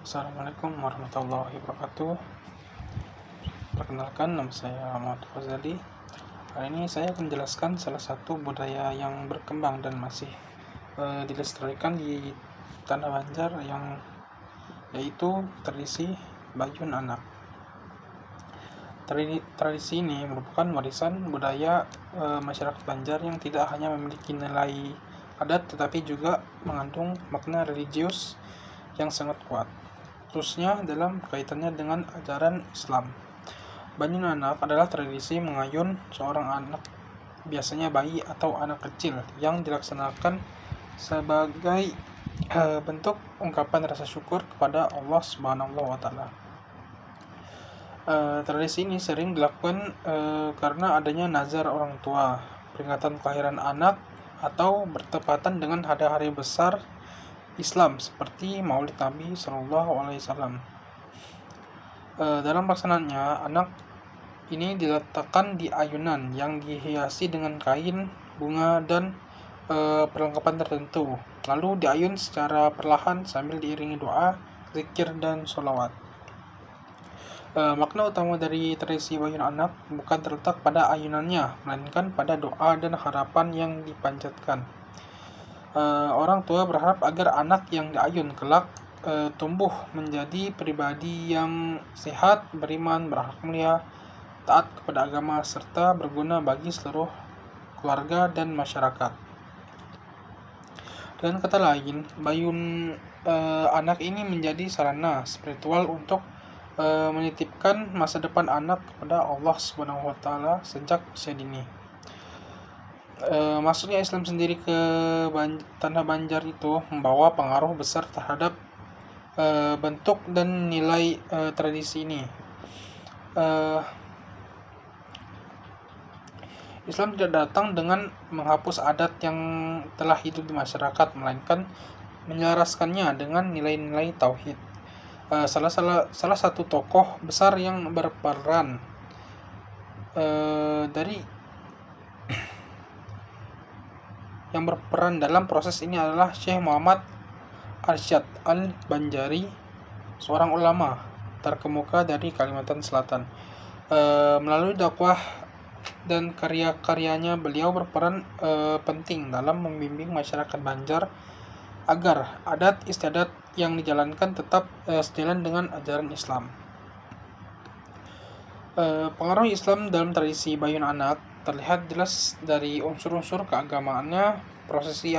Assalamualaikum warahmatullahi wabarakatuh. Perkenalkan, nama saya Muhammad Fazali. Hari ini saya akan menjelaskan salah satu budaya yang berkembang dan masih dilestarikan di tanah Banjar, yaitu tradisi Bayun Anak. Tradisi ini merupakan warisan budaya masyarakat Banjar yang tidak hanya memiliki nilai adat tetapi juga mengandung makna religius yang sangat kuat, khususnya dalam kaitannya dengan ajaran Islam. Bayun Anak adalah tradisi mengayun seorang anak, biasanya bayi atau anak kecil, yang dilaksanakan sebagai bentuk ungkapan rasa syukur kepada Allah Subhanahu wa Ta'ala. Tradisi ini sering dilakukan karena adanya nazar orang tua, peringatan kelahiran anak, atau bertepatan dengan hari-hari besar Islam seperti Maulid Nabi Shallallahu Alaihi Wasallam. Dalam pelaksanaannya, anak ini diletakkan di ayunan yang dihiasi dengan kain, bunga, dan perlengkapan tertentu, lalu diayun secara perlahan sambil diiringi doa, zikir, dan sholawat. Makna utama dari tradisi Bayun Anak bukan terletak pada ayunannya, melainkan pada doa dan harapan yang dipanjatkan. Orang tua berharap agar anak yang diayun kelak tumbuh menjadi pribadi yang sehat, beriman, berakhlak mulia, taat kepada agama, serta berguna bagi seluruh keluarga dan masyarakat. Dengan kata lain, Bayun Anak ini menjadi sarana spiritual untuk menitipkan masa depan anak kepada Allah Subhanahu wa Ta'ala sejak usia dini. Masuknya Islam sendiri ke tanah Banjar itu membawa pengaruh besar terhadap bentuk dan nilai tradisi ini. Islam tidak datang dengan menghapus adat yang telah hidup di masyarakat, melainkan menyelaraskannya dengan nilai-nilai tauhid. Salah satu tokoh besar yang berperan dalam proses ini adalah Syekh Muhammad Arsyad Al-Banjari, seorang ulama terkemuka dari Kalimantan Selatan. Melalui dakwah dan karya-karyanya, beliau berperan penting dalam membimbing masyarakat Banjar agar adat istiadat yang dijalankan tetap sejalan dengan ajaran Islam. Pengaruh Islam dalam tradisi Bayun Anak terlihat jelas dari unsur-unsur keagamaannya. Prosesi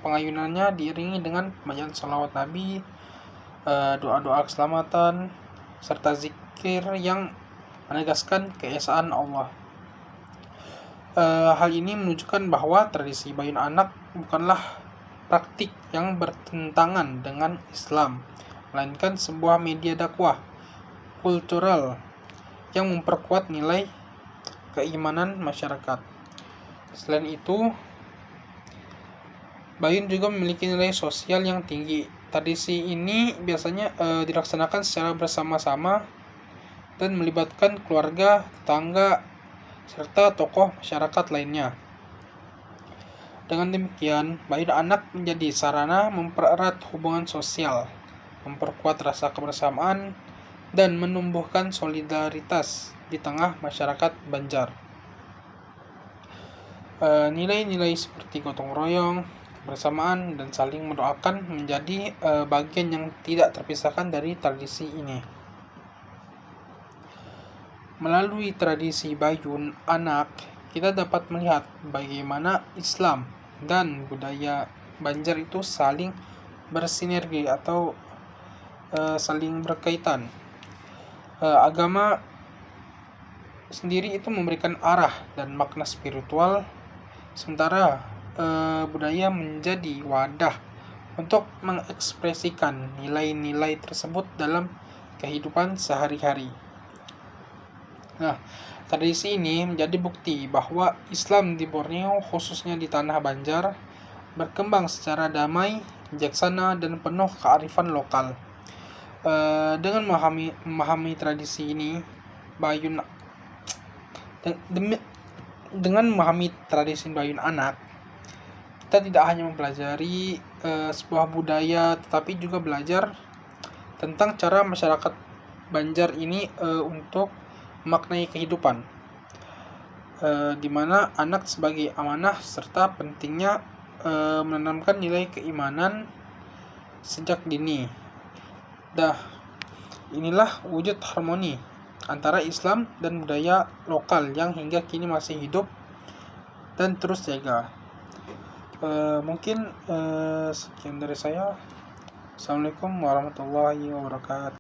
pengayunannya diiringi dengan pembacaan salawat Nabi, doa-doa keselamatan, serta zikir yang menegaskan keesaan Allah. Hal ini menunjukkan bahwa tradisi Bayun Anak bukanlah praktik yang bertentangan dengan Islam, melainkan sebuah media dakwah kultural yang memperkuat nilai keimanan masyarakat. Selain itu, Bayun juga memiliki nilai sosial yang tinggi. Tradisi ini biasanya dilaksanakan secara bersama-sama dan melibatkan keluarga, tetangga, serta tokoh masyarakat lainnya. Dengan demikian, Bayun Anak menjadi sarana mempererat hubungan sosial, memperkuat rasa kebersamaan, dan menumbuhkan solidaritas di tengah masyarakat Banjar. Nilai-nilai seperti gotong royong, kebersamaan, dan saling mendoakan menjadi bagian yang tidak terpisahkan dari tradisi ini. Melalui tradisi Bayun Anak, kita dapat melihat bagaimana Islam dan budaya Banjar itu saling bersinergi atau saling berkaitan. Agama sendiri itu memberikan arah dan makna spiritual, sementara budaya menjadi wadah untuk mengekspresikan nilai-nilai tersebut dalam kehidupan sehari-hari. Tradisi ini menjadi bukti bahwa Islam di Borneo, khususnya di tanah Banjar, berkembang secara damai, bijaksana, dan penuh kearifan lokal. Dengan memahami tradisi ini, dengan memahami tradisi Bayun Anak, kita tidak hanya mempelajari sebuah budaya, tetapi juga belajar tentang cara masyarakat Banjar ini untuk memaknai kehidupan, di mana anak sebagai amanah serta pentingnya menanamkan nilai keimanan sejak dini. Inilah wujud harmoni antara Islam dan budaya lokal yang hingga kini masih hidup dan terus jaga. Mungkin sekian dari saya. Assalamualaikum warahmatullahi wabarakatuh.